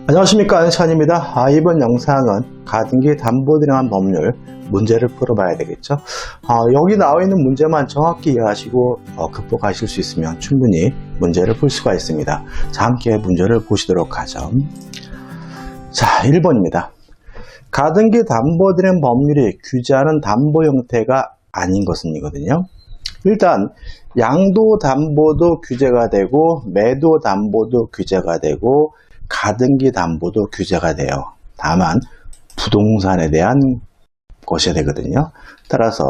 안녕하십니까, 안찬입니다. 이번 영상은 가등기 담보대행한 법률 문제를 풀어봐야 되겠죠. 여기 나와 있는 문제만 정확히 이해하시고 극복하실 수 있으면 충분히 문제를 풀 수가 있습니다. 자, 함께 문제를 보시도록 하죠. 자, 1번입니다. 가등기 담보대행 법률이 규제하는 담보 형태가 아닌 것은 이거든요. 일단 양도담보도 규제가 되고 매도담보도 규제가 되고 가등기 담보도 규제가 돼요. 다만 부동산에 대한 것이 되거든요. 따라서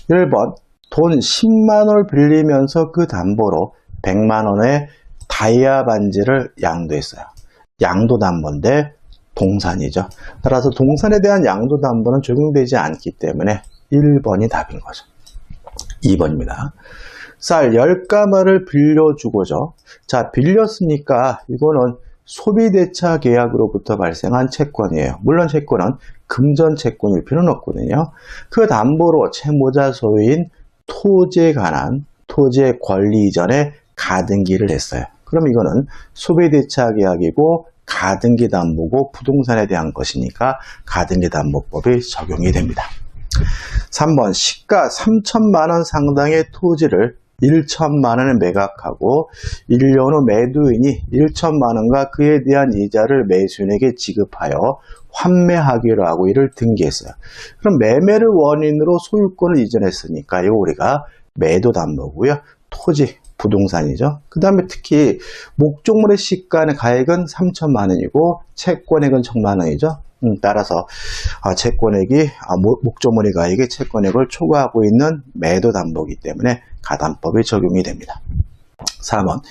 1번 돈 10만원을 빌리면서 그 담보로 100만원의 다이아 반지를 양도했어요. 양도담보인데 동산이죠. 따라서 동산에 대한 양도담보는 적용되지 않기 때문에 1번이 답인 거죠. 2번입니다. 쌀 10가마를 빌려주고죠. 자, 빌렸으니까 이거는 소비대차 계약으로부터 발생한 채권이에요. 물론 채권은 금전 채권일 필요는 없거든요. 그 담보로 채무자 소유인 토지에 관한 토지의 권리 이전에 가등기를 했어요. 그럼 이거는 소비대차 계약이고 가등기 담보고 부동산에 대한 것이니까 가등기 담보법이 적용이 됩니다. 3번 시가 3천만원 상당의 토지를 1천만원에 매각하고 1년 후 매도인이 1천만원과 그에 대한 이자를 매수인에게 지급하여 환매하기로 하고 이를 등기했어요. 그럼 매매를 원인으로 소유권을 이전했으니까 이거 우리가 매도담보고요. 토지, 부동산이죠. 그 다음에 특히 목적물의 시가의 가액은 3천만원이고 채권액은 1,000만원이죠. 따라서 채권액이 목적물의 가액이 채권액을 초과하고 있는 매도담보이기 때문에 가담법이 적용이 됩니다. 4번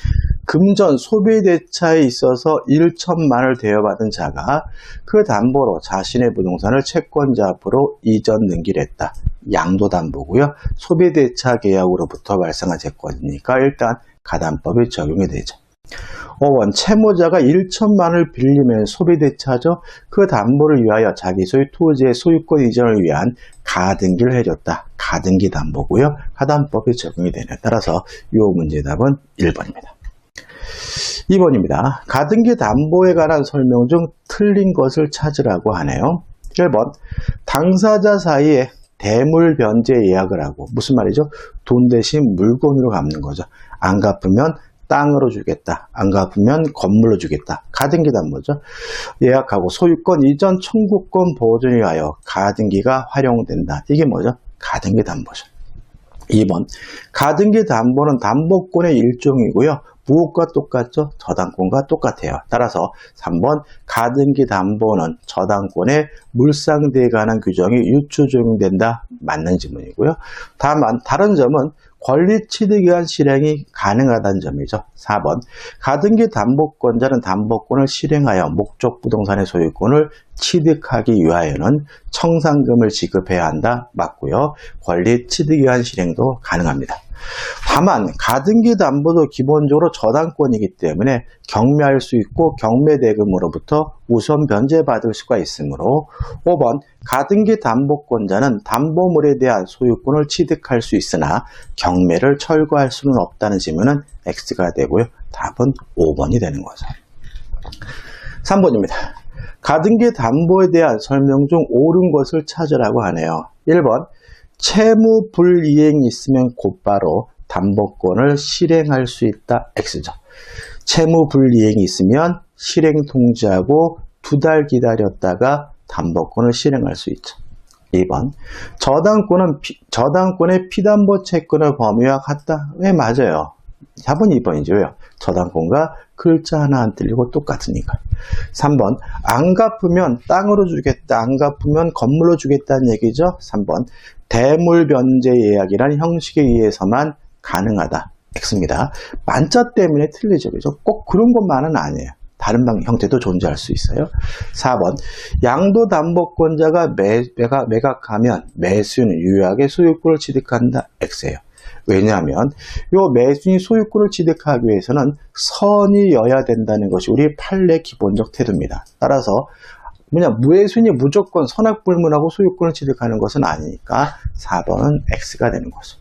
금전 소비대차에 있어서 1천만을 대여받은 자가 그 담보로 자신의 부동산을 채권자 앞으로 이전 등기를 했다. 양도담보고요. 소비대차 계약으로부터 발생한 채권이니까 일단 가담법이 적용이 되죠. 5번 채무자가 1천만을 빌리면 소비대차죠. 그 담보를 위하여 자기 소유 토지의 소유권 이전을 위한 가등기를 해줬다. 가등기 담보고요. 가담법이 적용이 되네요. 따라서 이 문제의 답은 1번입니다. 2번입니다. 가등기 담보에 관한 설명 중 틀린 것을 찾으라고 하네요. 1번 당사자 사이에 대물 변제 예약을 하고 무슨 말이죠? 돈 대신 물건으로 갚는 거죠. 안 갚으면 땅으로 주겠다. 안 갚으면 건물로 주겠다. 가등기 담보죠. 예약하고 소유권 이전 청구권 보존에 하여 가등기가 활용된다. 이게 뭐죠? 가등기 담보죠. 2번 가등기 담보는 담보권의 일종이고요. 무엇과 똑같죠? 저당권과 똑같아요. 따라서 3번 가등기 담보는 저당권의 물상대에 관한 규정이 유추 적용된다. 맞는 지문이고요. 다만 다른 점은 권리 취득에 의한 실행이 가능하다는 점이죠. 4번 가등기 담보권자는 담보권을 실행하여 목적 부동산의 소유권을 취득하기 위하여는 청산금을 지급해야 한다. 맞고요. 권리 취득에 의한 실행도 가능합니다. 다만 가등기 담보도 기본적으로 저당권이기 때문에 경매할 수 있고 경매대금으로부터 우선 변제받을 수가 있으므로 5번 가등기 담보권자는 담보물에 대한 소유권을 취득할 수 있으나 경매를 철거할 수는 없다는 질문은 X가 되고요. 답은 5번이 되는 거죠. 3번입니다. 가등기 담보에 대한 설명 중 옳은 것을 찾으라고 하네요. 1번 채무 불이행이 있으면 곧바로 담보권을 실행할 수 있다. X죠. 채무 불이행이 있으면 실행 통지하고 2달 기다렸다가 담보권을 실행할 수 있죠. 2번 저당권은 저당권의 피담보 채권의 범위와 같다. 네, 맞아요. 답은 2번이죠. 저당권과 글자 하나 안 틀리고 똑같으니까. 3번 안 갚으면 땅으로 주겠다. 안 갚으면 건물로 주겠다는 얘기죠. 3번 대물 변제 예약이란 형식에 의해서만 가능하다. X입니다. 만자 때문에 틀리죠. 그죠? 꼭 그런 것만은 아니에요. 다른 형태도 존재할 수 있어요. 4번 양도담보권자가 매각하면 매수인은 유효하게 소유권을 취득한다. X예요. 왜냐하면 이 매수인이 소유권을 취득하기 위해서는 선의여야 된다는 것이 우리 판례 기본적 태도입니다. 따라서 매수인이 무조건 선악불문하고 소유권을 취득하는 것은 아니니까 4번은 X가 되는 거죠.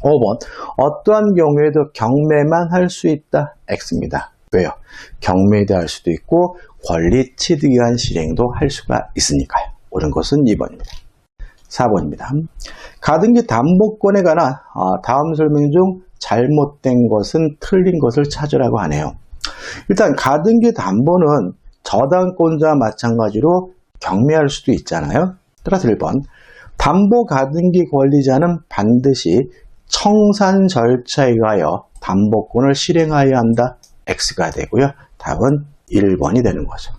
5번 어떠한 경우에도 경매만 할 수 있다. X입니다. 왜요? 경매대할 수도 있고 권리 취득위한 실행도 할 수가 있으니까요. 옳은 것은 2번입니다. 4번입니다. 가등기 담보권에 관한 다음 설명 중 잘못된 것은 틀린 것을 찾으라고 하네요. 일단 가등기 담보는 저당권자와 마찬가지로 경매할 수도 있잖아요. 따라서 1번 담보 가등기 권리자는 반드시 청산 절차에 의하여 담보권을 실행하여야 한다. X가 되고요. 답은 1번이 되는 거죠.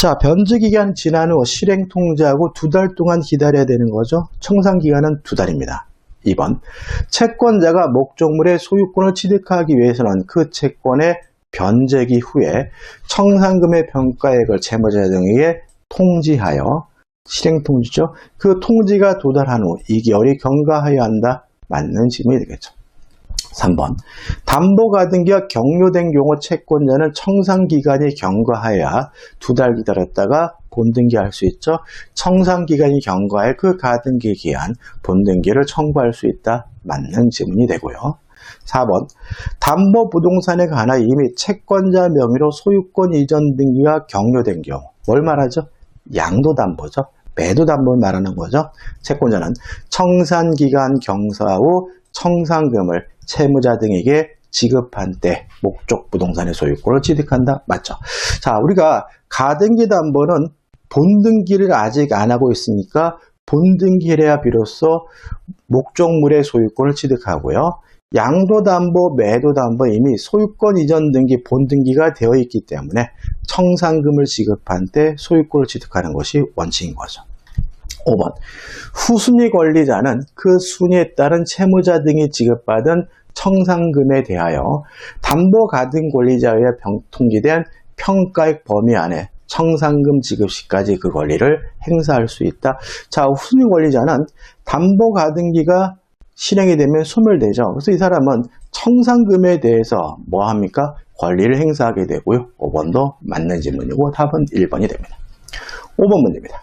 자, 변제기간 지난 후 실행 통지하고 2달 동안 기다려야 되는 거죠. 청산기간은 2달입니다. 2번 채권자가 목적물의 소유권을 취득하기 위해서는 그 채권의 변제기 후에 청산금의 평가액을 채무자 등에게 통지하여 실행 통지죠. 그 통지가 도달한 후 2개월이 경과하여야 한다. 맞는 질문이 되겠죠. 3번 담보가등기가 경료된 경우 채권자는 청산기간이 경과하여야 2달 기다렸다가 본등기할 수 있죠. 청산기간이 경과해 그 가등기 기한 본등기를 청구할 수 있다. 맞는 질문이 되고요. 4번 담보부동산에 관하여 이미 채권자 명의로 소유권 이전 등기가 경료된 경우 뭘 말하죠? 양도담보죠. 매도담보를 말하는 거죠. 채권자는 청산기간 경과 후 청산금을 채무자 등에게 지급한 때 목적 부동산의 소유권을 취득한다. 맞죠? 자, 우리가 가등기 담보는 본등기를 아직 안 하고 있으니까 본등기를 해야 비로소 목적물의 소유권을 취득하고요. 양도담보, 매도담보 이미 소유권 이전 등기, 본등기가 되어 있기 때문에 청산금을 지급한 때 소유권을 취득하는 것이 원칙인 거죠. 5번 후순위 권리자는 그 순위에 따른 채무자 등이 지급받은 청산금에 대하여 담보 가등 권리자에 의해 통지된 평가액 범위 안에 청산금 지급 시까지 그 권리를 행사할 수 있다. 자, 후순위 권리자는 담보 가등기가 실행이 되면 소멸되죠. 그래서 이 사람은 청산금에 대해서 뭐 합니까? 권리를 행사하게 되고요. 5번도 맞는 질문이고 답은 1번이 됩니다. 5번 문제입니다.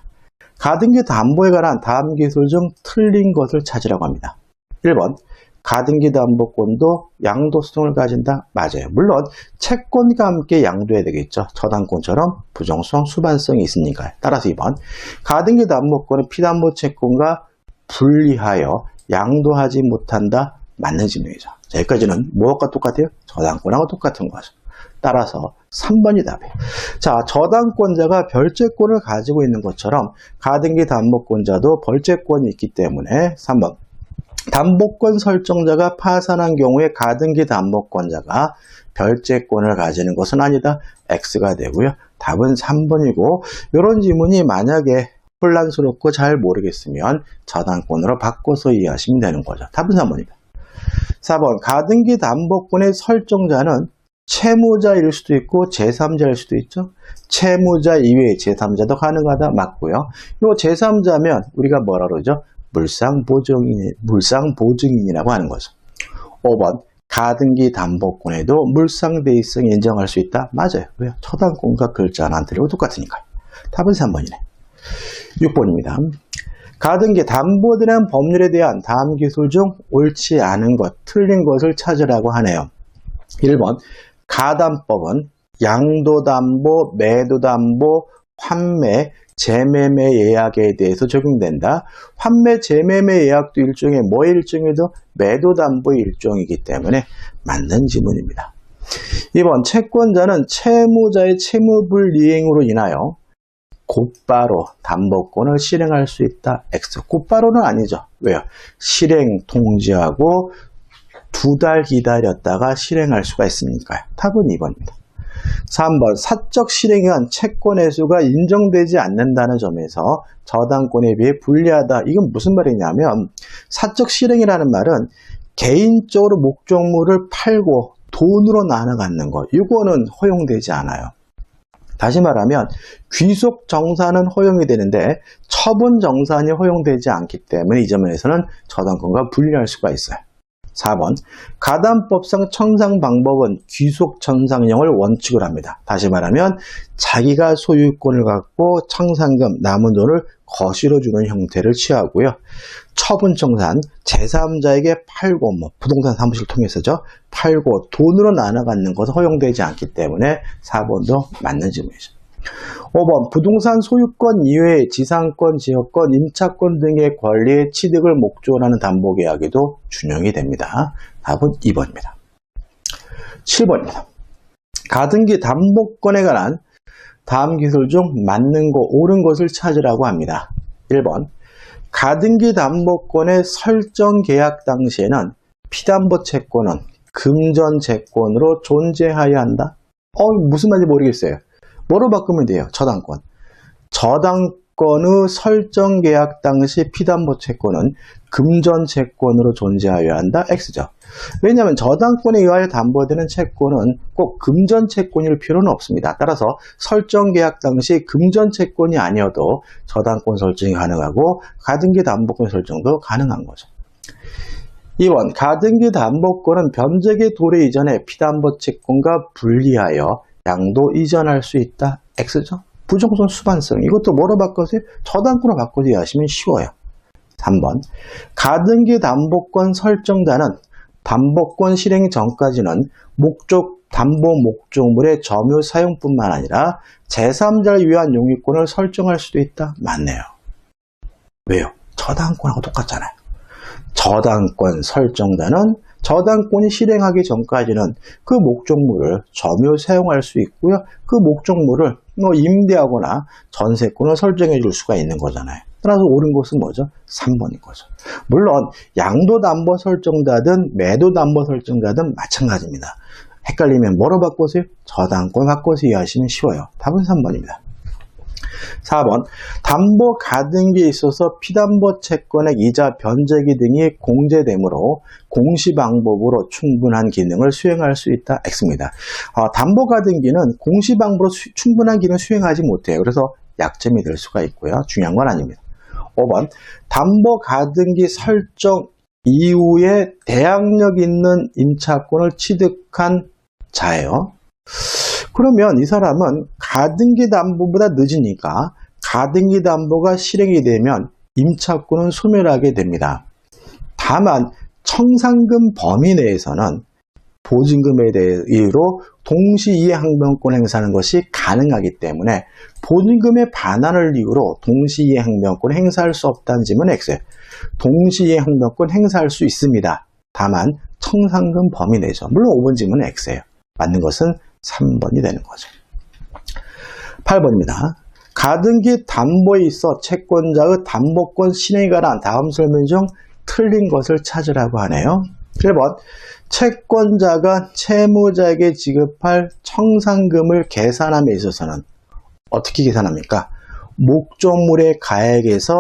가등기 담보에 관한 다음 기술 중 틀린 것을 찾으라고 합니다. 1번 가등기 담보권도 양도성을 가진다. 맞아요. 물론 채권과 함께 양도해야 되겠죠. 저당권처럼 부정성, 수반성이 있으니까요. 따라서 2번 가등기 담보권은 피담보 채권과 분리하여 양도하지 못한다. 맞는 질문이죠. 자, 여기까지는 무엇과 똑같아요? 저당권하고 똑같은 거죠. 따라서 3번이 답이에요. 자, 저당권자가 별채권을 가지고 있는 것처럼 가등기 담보권자도 벌채권이 있기 때문에 3번 담보권 설정자가 파산한 경우에 가등기 담보권자가 별채권을 가지는 것은 아니다. X가 되고요. 답은 3번이고 이런 지문이 만약에 혼란스럽고 잘 모르겠으면 저당권으로 바꿔서 이해하시면 되는 거죠. 답은 3번입니다. 4번 가등기 담보권의 설정자는 채무자일 수도 있고 제3자일 수도 있죠. 채무자 이외의 제3자도 가능하다. 맞고요. 이 제3자면 우리가 뭐라 그러죠? 물상보증인이라고 하는 거죠. 5번 가등기 담보권에도 물상대의성 인정할 수 있다. 맞아요. 왜요? 저당권과 글자 안 틀리고 똑같으니까요. 답은 3번이네. 6번입니다. 가등기 담보에 법률에 대한 다음 기술 중 옳지 않은 것, 틀린 것을 찾으라고 하네요. 1번 가담법은 양도담보, 매도담보, 환매, 재매매 예약에 대해서 적용된다. 환매, 재매매 예약도 일종의 뭐의 일종이죠? 매도담보의 일종이기 때문에 맞는 지문입니다. 2번 채권자는 채무자의 채무불이행으로 인하여 곧바로 담보권을 실행할 수 있다. X. 곧바로는 아니죠. 왜요? 실행 통지하고 2달 기다렸다가 실행할 수가 있으니까요. 답은 2번입니다. 3번 사적 실행한 채권 회수가 인정되지 않는다는 점에서 저당권에 비해 불리하다. 이건 무슨 말이냐면 사적 실행이라는 말은 개인적으로 목적물을 팔고 돈으로 나눠 갖는 것. 이거는 허용되지 않아요. 다시 말하면 귀속 정산은 허용이 되는데 처분 정산이 허용되지 않기 때문에 이 점에서는 저당권과 분리할 수가 있어요. 4번, 가담법상 청산 방법은 귀속 청산형을 원칙으로 합니다. 다시 말하면 자기가 소유권을 갖고 청산금 남은 돈을 거실어 주는 형태를 취하고요. 처분 청산, 제3자에게 팔고 부동산 사무실 통해서죠. 팔고 돈으로 나눠 갖는 것은 허용되지 않기 때문에 4번도 맞는 질문이죠. 5번, 부동산 소유권 이외의 지상권, 지역권, 임차권 등의 권리의 취득을 목적으로 하는 담보계약에도 준용이 됩니다. 답은 2번입니다. 7번입니다. 가등기 담보권에 관한 다음 기술 중 맞는 거, 옳은 것을 찾으라고 합니다. 1번, 가등기 담보권의 설정 계약 당시에는 피담보 채권은 금전 채권으로 존재하여야 한다. 무슨 말인지 모르겠어요. 뭐로 바꾸면 돼요? 저당권. 저당권의 설정 계약 당시 피담보 채권은 금전 채권으로 존재하여야 한다. X죠. 왜냐하면 저당권에 의하여 담보되는 채권은 꼭 금전 채권일 필요는 없습니다. 따라서 설정 계약 당시 금전 채권이 아니어도 저당권 설정이 가능하고 가등기 담보권 설정도 가능한 거죠. 2번, 가등기 담보권은 변제기 도래 이전에 피담보 채권과 분리하여 양도 이전할 수 있다. X죠. 부정손 수반성. 이것도 뭐로 바꿔서 저당권으로 바꿔서 이해하시면 쉬워요. 3번, 가등기 담보권 설정자는 담보권 실행 전까지는 담보 목적물의 점유 사용뿐만 아니라 제3자를 위한 용익권을 설정할 수도 있다. 맞네요. 왜요? 저당권하고 똑같잖아요. 저당권 설정자는 저당권이 실행하기 전까지는 그 목적물을 점유 사용할 수 있고요. 그 목적물을 임대하거나 전세권을 설정해 줄 수가 있는 거잖아요. 따라서 옳은 것은 뭐죠? 3번인 거죠. 물론 양도담보 설정자든 매도담보 설정자든 마찬가지입니다. 헷갈리면 뭐로 바꾸세요? 저당권 바꿔서 이해하시면 쉬워요. 답은 3번입니다. 4번, 담보 가등기에 있어서 피담보 채권의 이자 변제기 등이 공제되므로 공시방법으로 충분한 기능을 수행할 수 있다. X입니다. 담보 가등기는 공시방법으로 충분한 기능을 수행하지 못해요. 그래서 약점이 될 수가 있고요. 중요한 건 아닙니다. 5번, 담보 가등기 설정 이후에 대항력 있는 임차권을 취득한 자예요. 그러면 이 사람은 가등기 담보보다 늦으니까 가등기 담보가 실행이 되면 임차권은 소멸하게 됩니다. 다만 청산금 범위 내에서는 보증금에 대해 이유로 동시이해항변권 행사하는 것이 가능하기 때문에 보증금의 반환을 이유로 동시이해항변권 행사할 수 없다는 질문은 X예요. 동시이해항변권 행사할 수 있습니다. 다만 청산금 범위 내죠. 물론 5번 질문은 X예요. 맞는 것은 3번이 되는 거죠. 8번입니다. 가등기 담보에 있어 채권자의 담보권 실행에 관한 다음 설명 중 틀린 것을 찾으라고 하네요. 1번, 채권자가 채무자에게 지급할 청산금을 계산함에 있어서는 어떻게 계산합니까? 목적물의 가액에서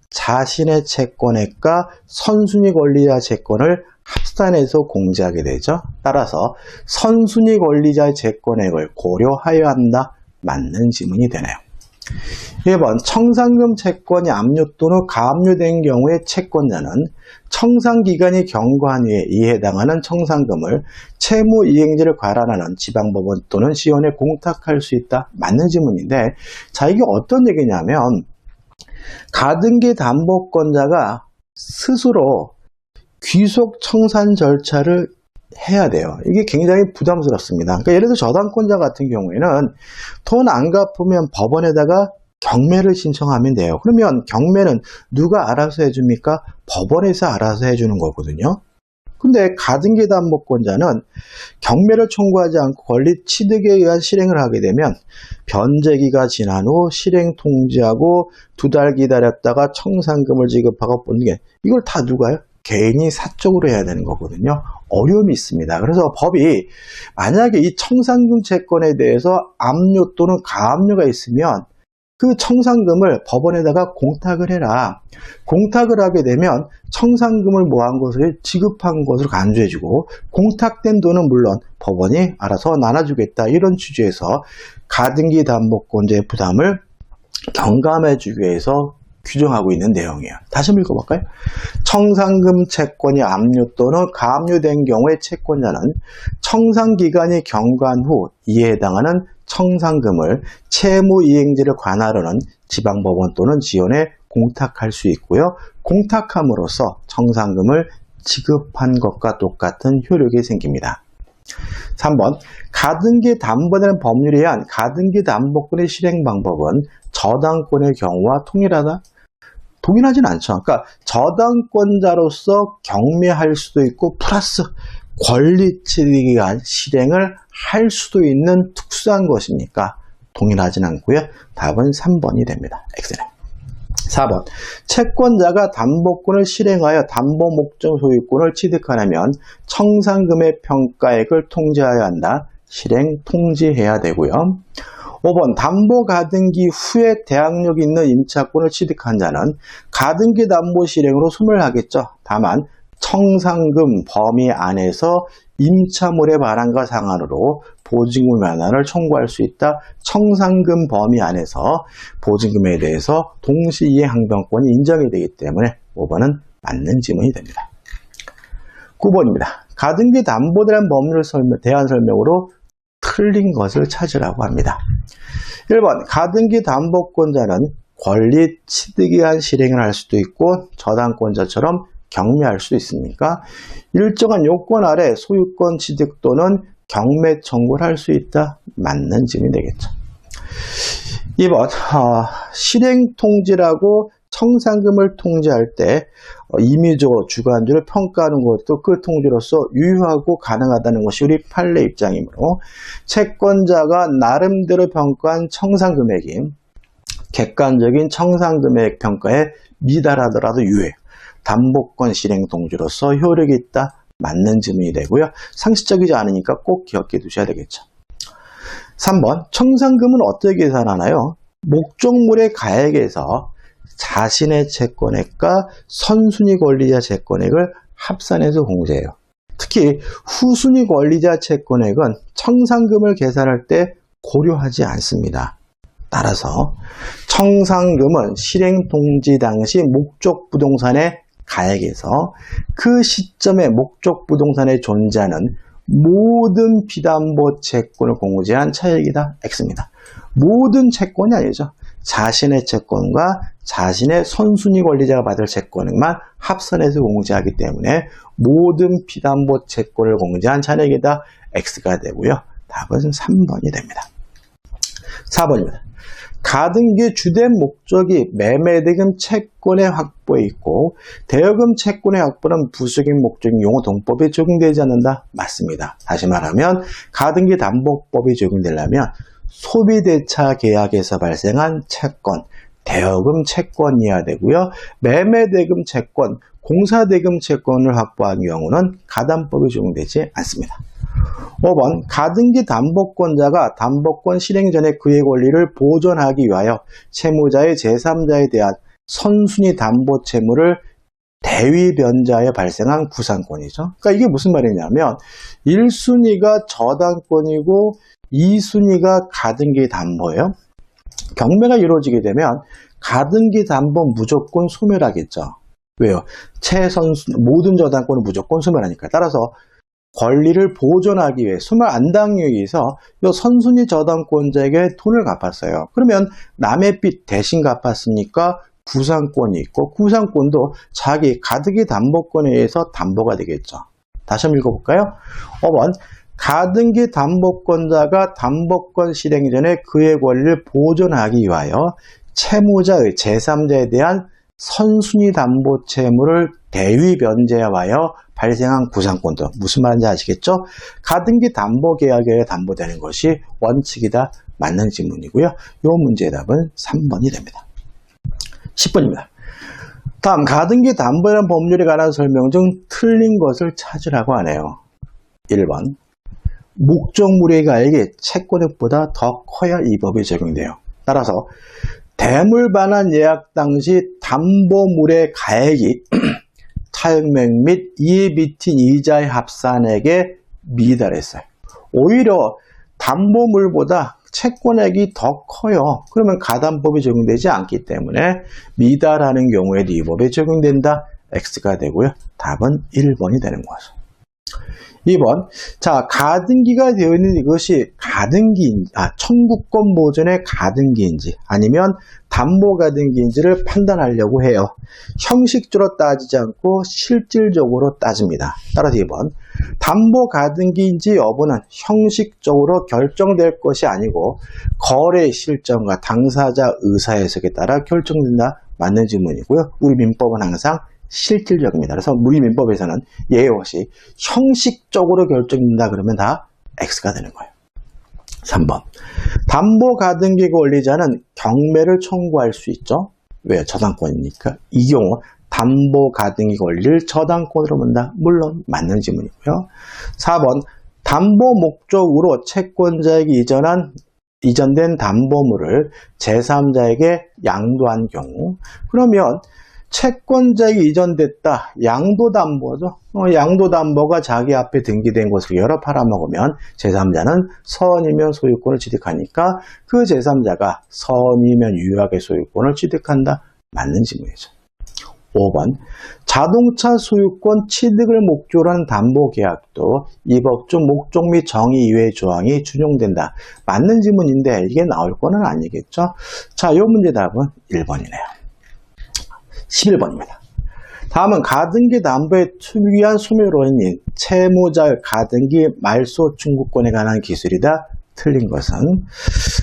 자신의 채권액과 선순위 권리자 채권을 합산해서 공제하게 되죠. 따라서 선순위 권리자의 채권액을 고려하여야 한다. 맞는 지문이 되네요. 1번, 청산금 채권이 압류 또는 가압류된 경우에 채권자는 청산기간이 경과한 후에 이에 해당하는 청산금을 채무이행제를 관할하는 지방법원 또는 시원에 공탁할 수 있다. 맞는 지문인데, 자, 이게 어떤 얘기냐면 가등기 담보권자가 스스로 귀속 청산 절차를 해야 돼요. 이게 굉장히 부담스럽습니다. 그러니까 예를 들어 저당권자 같은 경우에는 돈 안 갚으면 법원에다가 경매를 신청하면 돼요. 그러면 경매는 누가 알아서 해줍니까? 법원에서 알아서 해주는 거거든요. 근데 가등기 담보권자는 경매를 청구하지 않고 권리 취득에 의한 실행을 하게 되면 변제기가 지난 후 실행 통지하고 2달 기다렸다가 청산금을 지급하고 뽑는 게 이걸 다 누가요? 개인이 사적으로 해야 되는 거거든요. 어려움이 있습니다. 그래서 법이 만약에 이 청산금 채권에 대해서 압류 또는 가압류가 있으면 그 청산금을 법원에다가 공탁을 해라. 공탁을 하게 되면 청산금을 모은 것을 지급한 것으로 간주해주고 공탁된 돈은 물론 법원이 알아서 나눠주겠다. 이런 취지에서 가등기 담보권자의 부담을 경감해주기 위해서 규정하고 있는 내용이에요. 다시 한번 읽어볼까요? 청산금 채권이 압류 또는 가압류된 경우에 채권자는 청산기간이 경과한 후 이에 해당하는 청산금을 채무이행제를 관할하는 지방법원 또는 지원에 공탁할 수 있고요. 공탁함으로써 청산금을 지급한 것과 똑같은 효력이 생깁니다. 3번, 가등기 담보되는 법률에 의한 가등기 담보권의 실행 방법은 저당권의 경우와 동일하다? 동일하진 않죠. 그러니까 저당권자로서 경매할 수도 있고 플러스 권리취득에 의한 실행을 할 수도 있는 특수한 것이니까 동일하진 않고요. 답은 3번이 됩니다. X네. 4번, 채권자가 담보권을 실행하여 담보 목적 소유권을 취득하려면 청산금의 평가액을 통지하여야 한다. 실행 통지해야 되고요. 5번, 담보 가등기 후에 대항력 있는 임차권을 취득한 자는 가등기 담보 실행으로 소멸을 하겠죠. 다만 청산금 범위 안에서 임차물의 발행과 상한으로 보증금 완화를 청구할 수 있다. 청산금 범위 안에서 보증금에 대해서 동시이행 항변권이 인정이 되기 때문에 5번은 맞는 지문이 됩니다. 9번입니다. 가등기 담보대란 법률 대안 설명으로 틀린 것을 찾으라고 합니다. 1번, 가등기 담보권자는 권리 취득에 의한 실행을 할 수도 있고 저당권자처럼 경매할 수도 있습니까? 일정한 요건 아래 소유권 취득 또는 경매 청구를 할 수 있다. 맞는 질문이 되겠죠. 2번, 실행 통지라고 청산금을 통지할 때 임의적으로 주관주를 평가하는 것도 그 통지로서 유효하고 가능하다는 것이 우리 판례 입장이므로 채권자가 나름대로 평가한 청산금액이 객관적인 청산금액 평가에 미달하더라도 유효해요. 담보권 실행 통지로서 효력이 있다. 맞는 질문이 되고요. 상식적이지 않으니까 꼭 기억해 두셔야 되겠죠. 3번, 청산금은 어떻게 계산하나요? 목적물의 가액에서 자신의 채권액과 선순위 권리자 채권액을 합산해서 공제해요. 특히 후순위 권리자 채권액은 청산금을 계산할 때 고려하지 않습니다. 따라서 청산금은 실행 통지 당시 목적 부동산의 가액에서 그 시점에 목적 부동산에 존재하는 모든 비담보 채권을 공제한 차액이다. X입니다. 모든 채권이 아니죠. 자신의 채권과 자신의 선순위 권리자가 받을 채권만 합산해서 공제하기 때문에 모든 비담보 채권을 공제한 차액이다. X가 되고요. 답은 3번이 됩니다. 4번입니다. 가등기 주된 목적이 매매대금 채권의 확보에 있고 대여금 채권의 확보는 부수적인 목적인 용어동법에 적용되지 않는다. 맞습니다. 다시 말하면 가등기 담보법이 적용되려면 소비대차 계약에서 발생한 채권, 대여금 채권이어야 되고요. 매매대금 채권, 공사대금 채권을 확보한 경우는 가담법이 적용되지 않습니다. 5번, 가등기 담보권자가 담보권 실행 전에 그의 권리를 보존하기 위하여 채무자의 제3자에 대한 선순위 담보 채무를 대위 변제하여 발생한 구상권이죠. 그러니까 이게 무슨 말이냐면 1순위가 저당권이고 2순위가 가등기 담보예요. 경매가 이루어지게 되면 가등기 담보 무조건 소멸하겠죠. 왜요? 모든 저당권은 무조건 소멸하니까. 따라서 권리를 보존하기 위해 소멸 안 당하기 위해서 이 선순위 저당권자에게 돈을 갚았어요. 그러면 남의 빚 대신 갚았으니까 구상권이 있고 구상권도 자기 가등기 담보권에 의해서 담보가 되겠죠. 다시 한번 읽어볼까요? 5번, 가등기 담보권자가 담보권 실행 전에 그의 권리를 보존하기 위하여 채무자의 제3자에 대한 선순위 담보 채무를 대위 변제하여 발생한 구상권도 무슨 말인지 아시겠죠? 가등기 담보 계약에 담보되는 것이 원칙이다. 맞는 질문이고요. 이 문제의 답은 3번이 됩니다. 10번입니다. 다음 가등기 담보라는 법률에 관한 설명 중 틀린 것을 찾으라고 하네요. 1번, 목적물의 가액이 채권액보다 더 커야 이 법이 적용돼요. 따라서 대물 반환 예약 당시 담보물의 가액이 타협액 및 이에 비친 이자의 합산액에 미달했어요. 오히려 담보물보다 채권액이 더 커요. 그러면 가담법이 적용되지 않기 때문에 미다라는 경우에도 이 법이 적용된다. X가 되고요. 답은 1번이 되는 거죠. 2번. 자, 가등기가 되어 있는 이것이 청구권 보존의 가등기인지 아니면 담보 가등기인지를 판단하려고 해요. 형식적으로 따지지 않고 실질적으로 따집니다. 따라서 2번. 담보 가등기인지 여부는 형식적으로 결정될 것이 아니고 거래 실정과 당사자 의사해석에 따라 결정된다. 맞는 질문이고요. 우리 민법은 항상 실질적입니다. 그래서 우리 민법에서는 예외 없이 형식적으로 결정된다 그러면 다 X가 되는 거예요. 3번. 담보 가등기 권리자는 경매를 청구할 수 있죠. 왜요? 저당권이니까. 이 경우 담보 가등기 권리를 저당권으로 본다. 물론 맞는 질문이고요. 4번. 담보 목적으로 채권자에게 이전된 담보물을 제3자에게 양도한 경우 그러면 채권자에게 이전됐다. 양도담보죠. 양도담보가 자기 앞에 등기된 것을 여러 팔아먹으면 제3자는 선이면 소유권을 취득하니까 그 제3자가 선이면 유효하게 소유권을 취득한다. 맞는 질문이죠. 5번. 자동차 소유권 취득을 목적으로 한 담보계약도 이 법중 목적 및 정의 이외의 조항이 준용된다. 맞는 질문인데 이게 나올 거는 아니겠죠. 자, 이 문제 답은 1번이네요. 11번입니다. 다음은 가등기 담보의 특유한 소멸원인 채무자의 가등기 말소 청구권에 관한 기술이다. 틀린 것은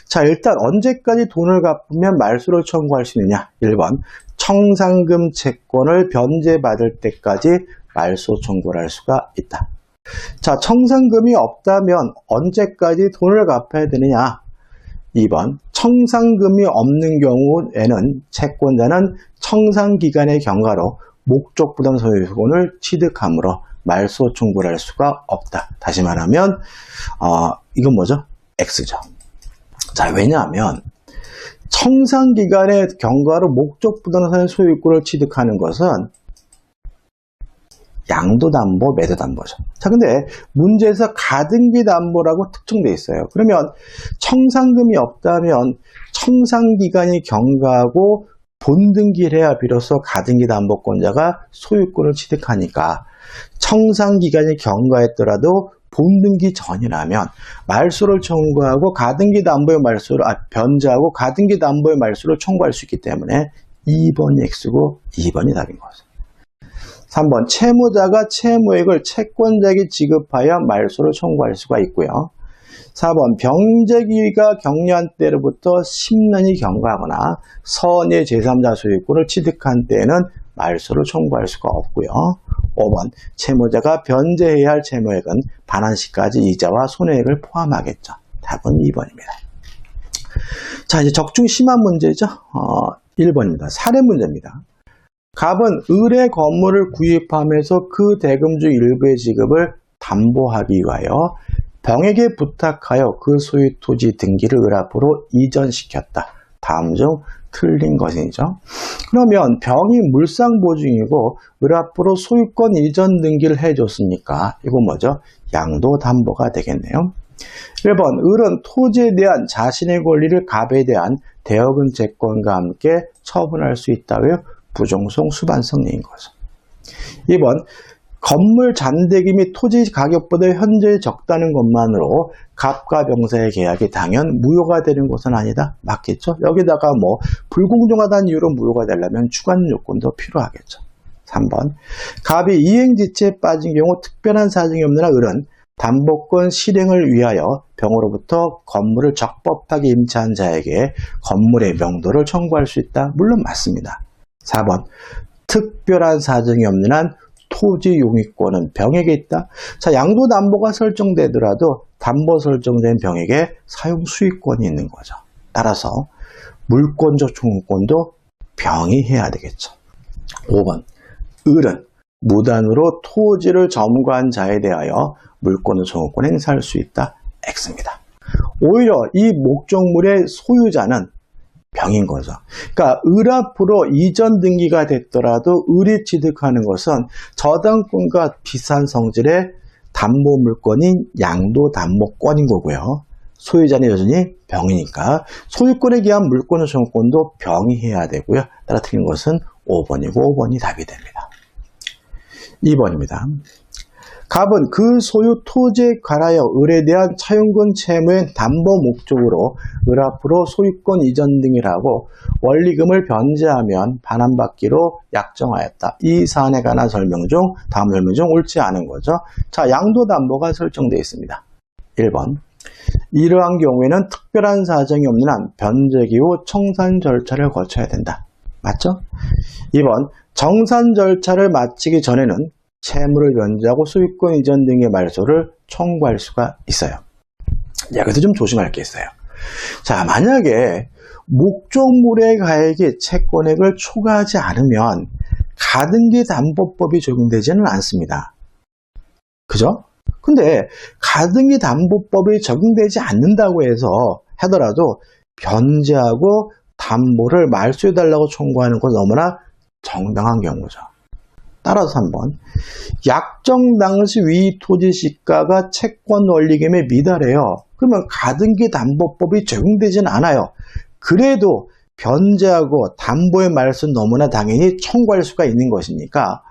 자 일단 언제까지 돈을 갚으면 말소를 청구할 수 있느냐. 1번 청산금 채권을 변제받을 때까지 말소 청구를 할 수가 있다. 자 청산금이 없다면 언제까지 돈을 갚아야 되느냐. 2번 청산금이 없는 경우에는 채권자는 청산기간의 경과로 목적부당 소유권을 취득하므로 말소 청구를 할 수가 없다. 다시 말하면 이건 뭐죠? X죠. 자 왜냐하면 청산기간의 경과로 목적부당 소유권을 취득하는 것은 양도담보, 매도담보죠. 자, 근데 문제에서 가등기 담보라고 특정되어 있어요. 그러면 청산금이 없다면 청산기간이 경과하고 본등기를 해야 비로소 가등기 담보권자가 소유권을 취득하니까 청산기간이 경과했더라도 본등기 전이라면 말소를 청구하고 가등기 담보의 말소를 변제하고 가등기 담보의 말소를 청구할 수 있기 때문에 2번이 X고 2번이 답인 거죠. 3번 채무자가 채무액을 채권자에게 지급하여 말소를 청구할 수가 있고요. 4번 병제기가 경료한 때로부터 10년이 경과하거나 선의 제3자 소유권을 취득한 때에는 말소를 청구할 수가 없고요. 5번 채무자가 변제해야 할 채무액은 반환시까지 이자와 손해액을 포함하겠죠. 답은 2번입니다. 자 이제 적중 심한 문제죠. 1번입니다. 사례 문제입니다. 갑은 을의 건물을 구입하면서 그 대금 중 일부의 지급을 담보하기 위하여 병에게 부탁하여 그 소유 토지 등기를 을 앞으로 이전시켰다. 다음 중 틀린 것이죠. 그러면 병이 물상보증이고 을 앞으로 소유권 이전 등기를 해줬으니까 이건 뭐죠? 양도담보가 되겠네요. 1번 을은 토지에 대한 자신의 권리를 갑에 대한 대여금 채권과 함께 처분할 수 있다고요? 부정성 수반성리인 거죠. 2번 건물 잔대기 및 토지 가격보다 현재 적다는 것만으로 갑과 병사의 계약이 당연 무효가 되는 것은 아니다. 맞겠죠? 여기다가 뭐 불공정하다는 이유로 무효가 되려면 주관 요건도 필요하겠죠. 3번 갑이 이행지체에 빠진 경우 특별한 사정이 없는 한 을은 담보권 실행을 위하여 병으로부터 건물을 적법하게 임차한 자에게 건물의 명도를 청구할 수 있다. 물론 맞습니다. 4번 특별한 사정이 없는 한 토지 용의권은 병에게 있다. 자, 양도담보가 설정되더라도 담보 설정된 병에게 사용 수익권이 있는 거죠. 따라서 물권적 청구권도 병이 해야 되겠죠. 5번 을은 무단으로 토지를 점거한 자에 대하여 물권의 청구권 행사할 수 있다. X입니다. 오히려 이 목적물의 소유자는 병인 거죠. 그러니까 을 앞으로 이전 등기가 됐더라도 을이 취득하는 것은 저당권과 비슷한 성질의 담보 물권인 양도담보권인 거고요. 소유자는 여전히 병이니까 소유권에 기한 물권의 소유권도 병이 해야 되고요. 따라 틀린 것은 5번이고 5번이 답이 됩니다. 2번입니다. 갑은 그 소유 토지에 관하여 을에 대한 차용권 채무의 담보 목적으로 을 앞으로 소유권 이전 등이라고 원리금을 변제하면 반환받기로 약정하였다. 이 사안에 관한 설명 중 다음 설명 중 옳지 않은 거죠. 자, 양도담보가 설정되어 있습니다. 1번. 이러한 경우에는 특별한 사정이 없는 한 변제기 후 청산 절차를 거쳐야 된다. 맞죠? 2번. 정산 절차를 마치기 전에는 채무를 변제하고 소유권 이전 등의 말소를 청구할 수가 있어요. 여기서 좀 조심할 게 있어요. 자, 만약에 목적물의 가액이 채권액을 초과하지 않으면 가등기 담보법이 적용되지는 않습니다. 그죠? 근데 가등기 담보법이 적용되지 않는다고 해서 하더라도 변제하고 담보를 말소해달라고 청구하는 건 너무나 정당한 경우죠. 따라서 3번. 약정 당시 위 토지 시가가 채권 원리금에 미달해요. 그러면 가등기 담보법이 적용되지는 않아요. 그래도 변제하고 담보의 말소는 너무나 당연히 청구할 수가 있는 것이니까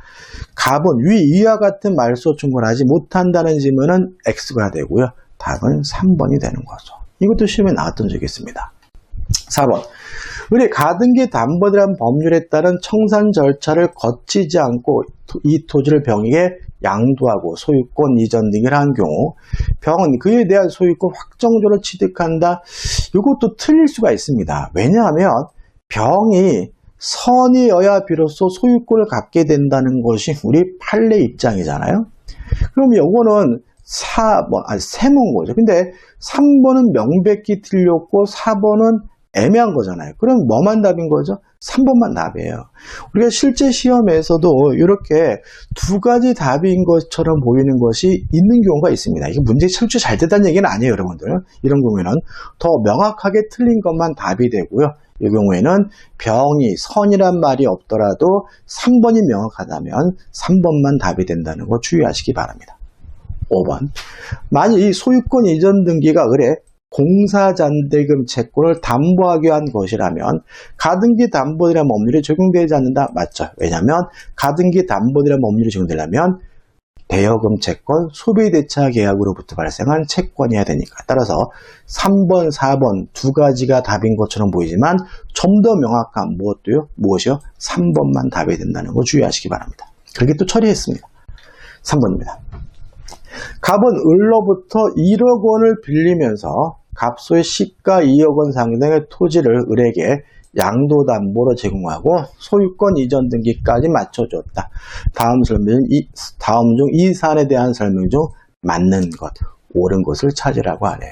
갑은 위와 같은 말소 청구를 하지 못한다는 질문은 X가 되고요. 답은 3번이 되는 거죠. 이것도 시험에 나왔던 적이 있습니다. 4번. 우리 가등기 담보대란 법률에 따른 청산 절차를 거치지 않고 이 토지를 병에게 양도하고 소유권 이전 등을 한 경우 병은 그에 대한 소유권 확정적으로 취득한다. 이것도 틀릴 수가 있습니다. 왜냐하면 병이 선이어야 비로소 소유권을 갖게 된다는 것이 우리 판례 입장이잖아요. 그럼 이거는 3번 거죠. 근데 3번은 명백히 틀렸고 4번은 애매한 거잖아요. 그럼 뭐만 답인 거죠? 3번만 답이에요. 우리가 실제 시험에서도 이렇게 두 가지 답인 것처럼 보이는 것이 있는 경우가 있습니다. 이게 문제 철저 잘 됐다는 얘기는 아니에요, 여러분들. 이런 경우에는 더 명확하게 틀린 것만 답이 되고요. 이 경우에는 병이 선이란 말이 없더라도 3번이 명확하다면 3번만 답이 된다는 거 주의하시기 바랍니다. 5번. 만약 이 소유권 이전 등기가 을에 공사잔대금 채권을 담보하기 위한 것이라면 가등기 담보대란 법률이 적용되지 않는다. 맞죠? 왜냐하면 가등기 담보대란 법률이 적용되려면 대여금 채권, 소비대차 계약으로부터 발생한 채권이어야 되니까. 따라서 3번, 4번 두 가지가 답인 것처럼 보이지만 좀 더 명확한 무엇이요? 3번만 답이 된다는 거 주의하시기 바랍니다. 그렇게 또 처리했습니다. 3번입니다. 갑은 을로부터 1억 원을 빌리면서 갑소의 시가 2억 원 상당의 토지를 을에게 양도담보로 제공하고 소유권 이전 등기까지 맞춰줬다. 다음 중 이 사안에 대한 설명 중 맞는 것, 옳은 것을 찾으라고 하네요.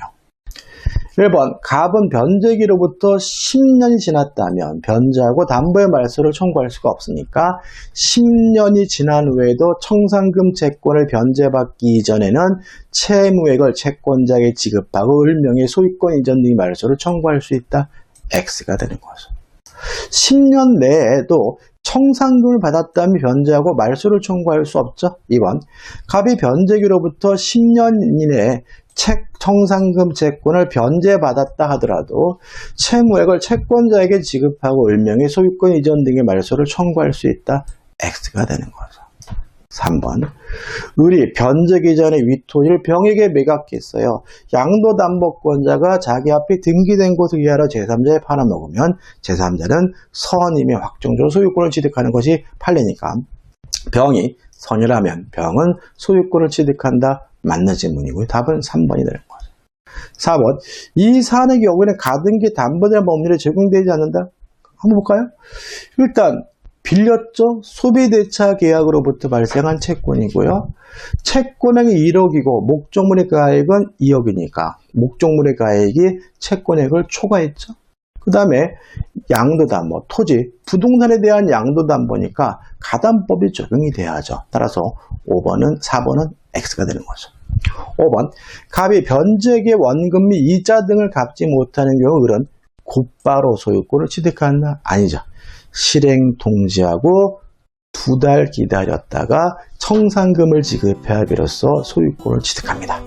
1번. 갑은 변제기로부터 10년이 지났다면 변제하고 담보의 말소를 청구할 수가 없으니까 10년이 지난 후에도 청산금 채권을 변제받기 이전에는 채무액을 채권자에게 지급하고 을명의 소유권 이전 등의 말소를 청구할 수 있다. X가 되는 거죠. 10년 내에도 청산금을 받았다면 변제하고 말소를 청구할 수 없죠. 2번. 갑이 변제기로부터 10년 이내에 청산금 채권을 변제받았다 하더라도 채무액을 채권자에게 지급하고 을명의 소유권 이전 등의 말소를 청구할 수 있다. X가 되는 거죠. 3번. 을이 변제기 전에 윗토지를 병에게 매각했어요. 양도담보권자가 자기 앞에 등기된 곳을 이하로 제3자에 팔아먹으면 제3자는 선임의 확정적으로 소유권을 취득하는 것이 판례니까 병이 선이라면 병은 소유권을 취득한다. 맞는 질문이고요. 답은 3번이 되는 거죠. 4번. 이 사안의 경우에는 가등기 담보대란 법률에 적용되지 않는다. 한번 볼까요? 일단 빌렸죠. 소비대차 계약으로부터 발생한 채권이고요. 채권액이 1억이고 목적물의 가액은 2억이니까 목적물의 가액이 채권액을 초과했죠. 그 다음에 양도담보, 토지, 부동산에 대한 양도담보니까 가담법이 적용이 돼야죠. 따라서 5번은 4번은 X가 되는 거죠. 5번. 갑이 변제액의 원금 및 이자 등을 갚지 못하는 경우 을은 곧바로 소유권을 취득한다? 아니죠. 실행 통지하고 2달 기다렸다가 청산금을 지급해야 비로소 소유권을 취득합니다.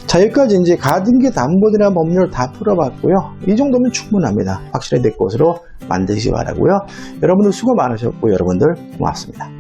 자, 여기까지 이제 가등기 담보대란 법률 다 풀어봤고요. 이 정도면 충분합니다. 확실히 내 것으로 만드시기 바라고요. 여러분들 수고 많으셨고 여러분들 고맙습니다.